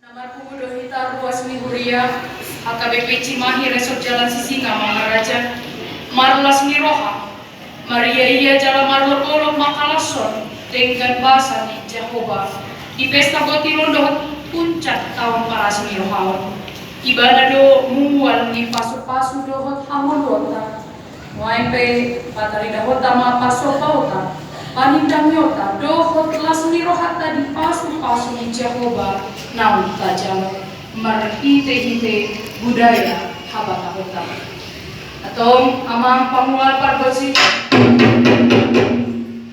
Nama Kubudo Hita Ruas Mihuria, AKBP Cimahi Resort Jalan Sisinga Mangaraja, Marlas Miroha, Maria Iya Jala Marlo Kolok Makalason, Tenggan Basa di Jehovah, di Pesta Gotilondo Puncak Tahun Paras Mirohawan, Ibadah do Mual di Pasu-Pasu Dohot Hamodota, Muaimpe Patarida Hota Ma Paso Pauta, Panindang Yota, Dohot Las Mirohata di Pasu-Pasu di Jehovah, Naun tajam merhite-hite budaya habata hota atau amang pamual pargosi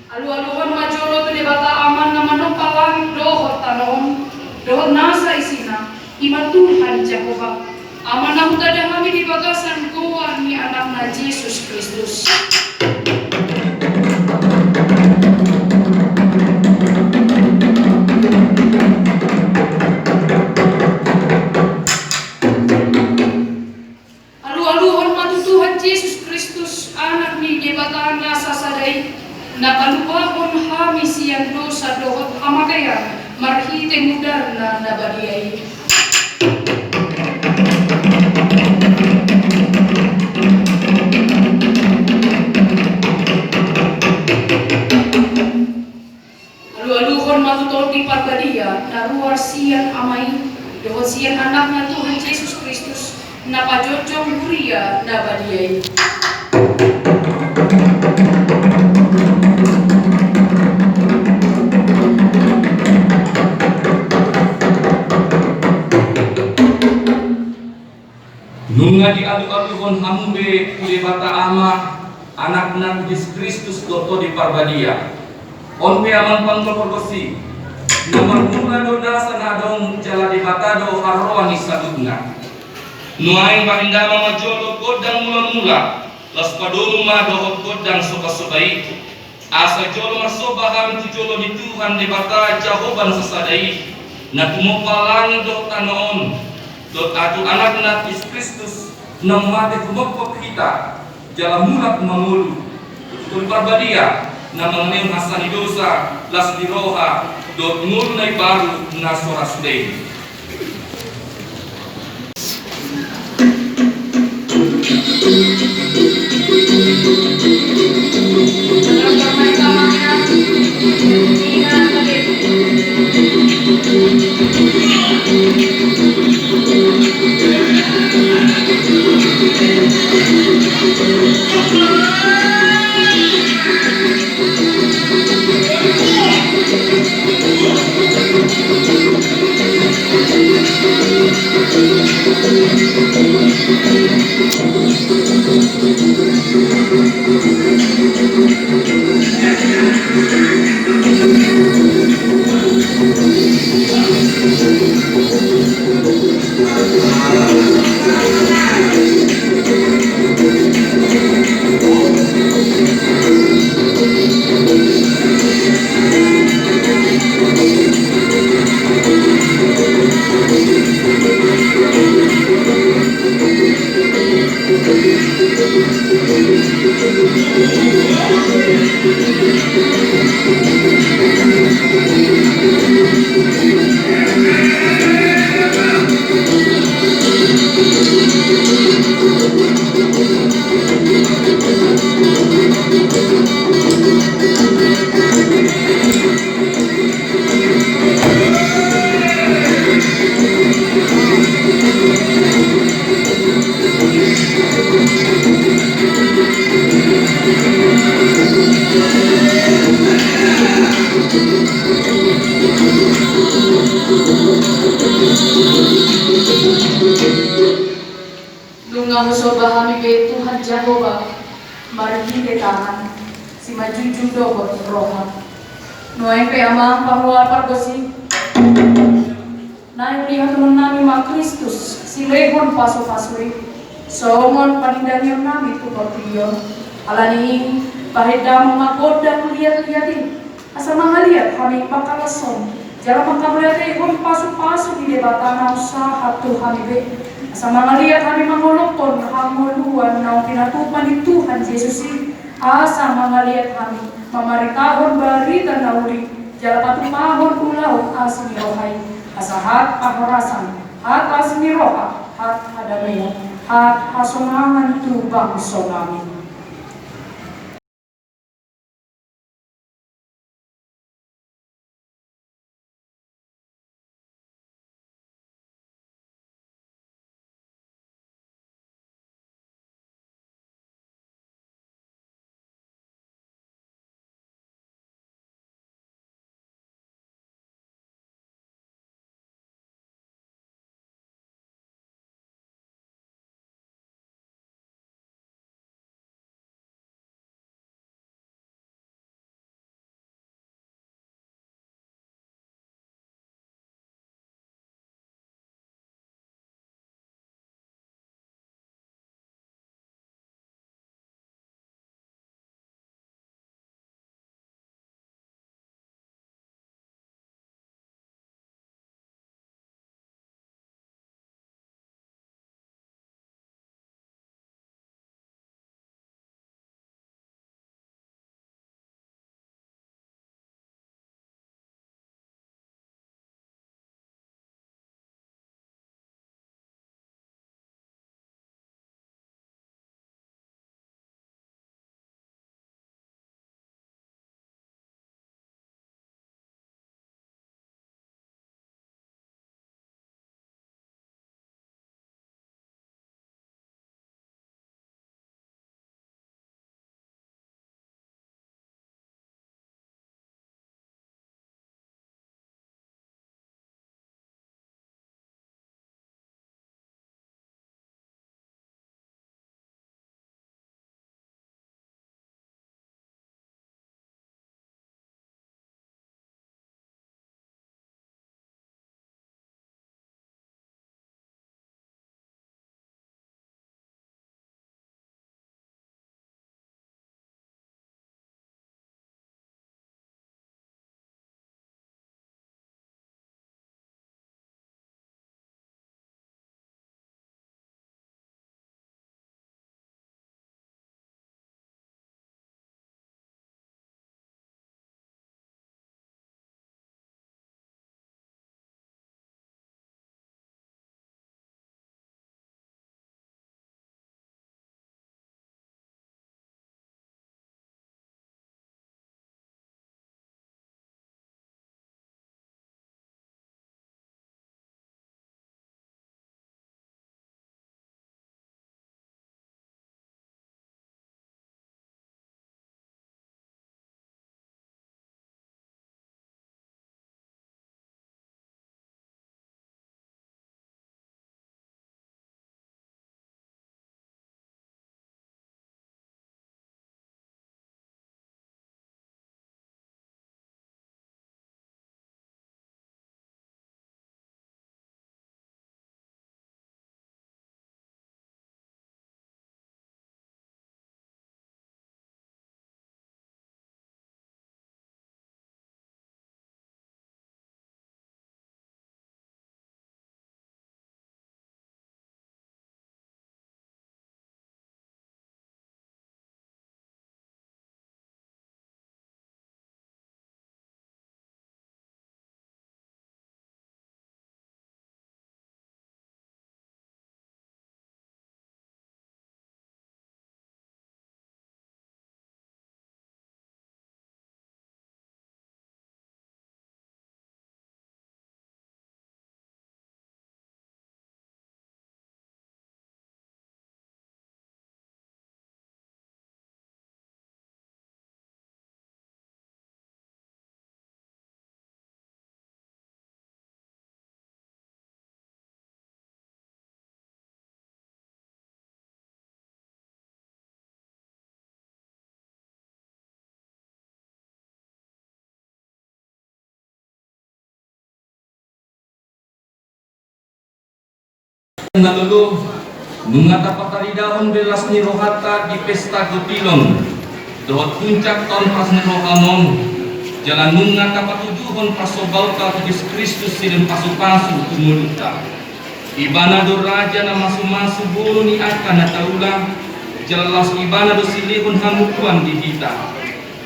alu-aluan majolo tu debata aman nama nompalang dohot tanom dohot nasa isina iman Tuhan Jehovah aman nahu tada kami di bagasan goa ni anakna Yesus Kristus. Nakalupahon hamis yang dosa dohot amagayan marhite mudar na nabadiay. Alu-aluhon matutol di parbadia na ruar siyan amay dohot siyan anaknya Tuhan Yesus Kristus na pajojong huria nabadiay. Nunga di adu-aduhon hamube kule bata ama anak nan Yesus Kristus doto di parbadia. Onpe aman pangkolkorgosi. Nomor mula do dasa nadong jala di batado harroani sadugna. Nuaing bahindama majolo godang mula-mula. Las padomu ma dohot godang soba-sobai. Asa jolo masoba kami tu jolo di Tuhan di bata jahoban sesadai. Na tumopalang dohot anoon. Dot atu anak na Yesus Kristus nang mati kumokop kita jalan mulat mamulu dot parbadia na mengenai hasani dosa las diroha dot ngulu nai baru na sora sudei. Lunga husobahami be Tuhan Jehovah marhite tangan si majujung dohot roha noempe amang pamual pargosi naik lihat nami ma Kristus si lehon paso-pasoi somon panindanion nami tu portio alani pahedam magoda lihat-lihatin asal mangaliat kami pakalason jalan mangkabuliate hon paso-paso di debatana usaha Tuhan be sama ngeliat kami mengolokon hamuluan nang pinatupan di Tuhan Yesus asa mangaliat kami mamaritahon bari dan nauli jala patupahon ulau asmi rohai asa hat aharasan, hat asmiroha, hat hadamea, hat hasonangan tubang sonami. Nalulu nunga tapatari dahon belas ni rohata di pesta gutilon dohot puncak tahun pas ni rohanon jalan nunga tapatujuhon pasobauta Yesus Kristus silen pasu-pasu tumuluta ibana do raja na masu-masu bulu ni akan nataula jelas ibana do silihun hamukuan di kita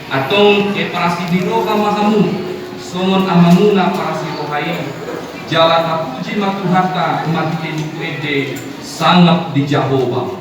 atong ke parasi di roha mahamu somon amamuna parasi rohai Jalan puji matuhata makin pede sangat di Jehovah.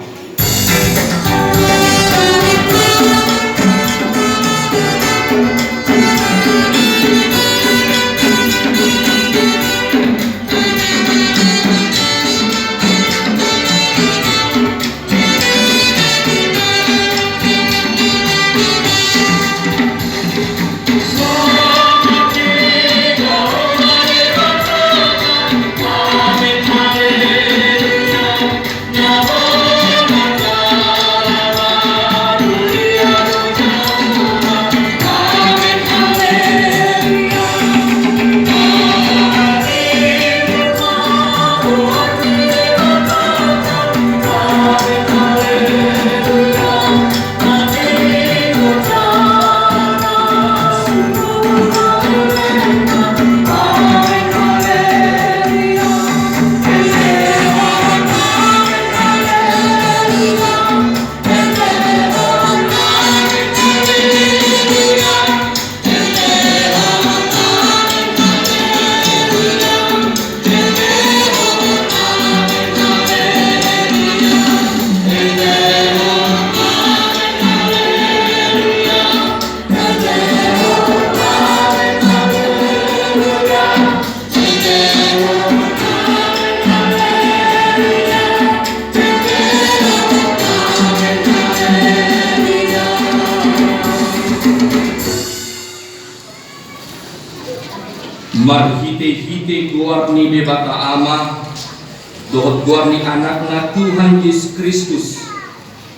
Marhite-hite guarni bebata ama, dohot guarni anakna Tuhan Yesus Kristus,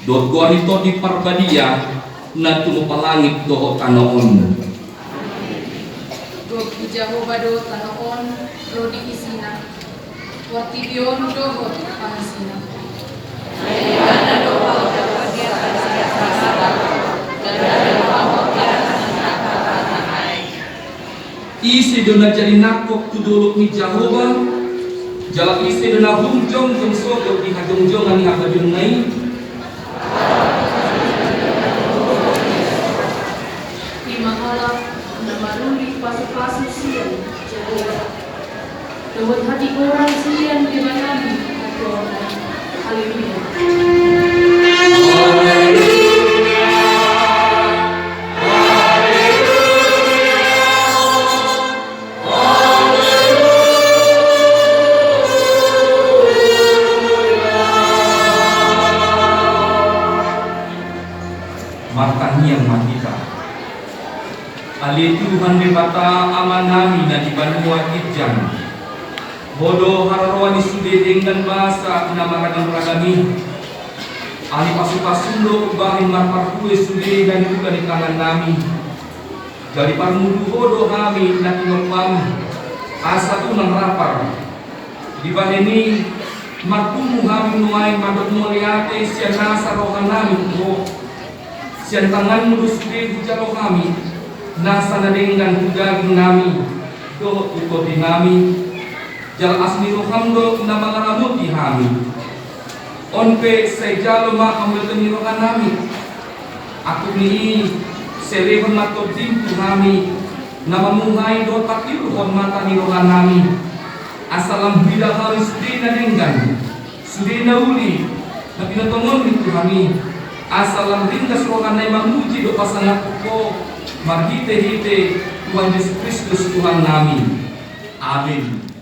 dohot guarni to di parbadia, na tumupalangit dohot anoon. Dohot di Jehovah dohot anoon, rodi isina, wartibion dohot pangasina. Ayana dohot dapat dia isi dona jadi nakok tuduluk ni Jehovah, jalak isi dona humjong jong sogok di hajong ani habadun nai. Di mahala namaruli pasu-pasu sian Jehovah. Dohot hati orang sian di manami Adonai. Haleluya. Martaniang matita ali Tuhan bebata amanami na di banua kitjan bodo hararawani sudedeng dan bahasa na maragang-ragami ali pasu-pasundo bahin marparkue sude dan juga di tangan nami dari parmudu bodo kami na tinopam asa tunang rapar di bahini markumu kami nuain madot moliate siya nasa rohan nami ko siang tangan mudus di jalo kami nasa nadenggan hujaging nami do ukoti nami jal asmi rohamdo na mga ramuti kami onpe sa jalo ma amultani rohan nami ako ni serehon matod dimpu kami na mamungay do takiluhon mata ni rohan nami asalam bida kami sudi nadenggan sudi na uli na pinatongon nito kami asalam ringkas rohan na mamuji do pasangat ko marhite-hite Tuhan Yesus Kristus Tuhan nami. Amin.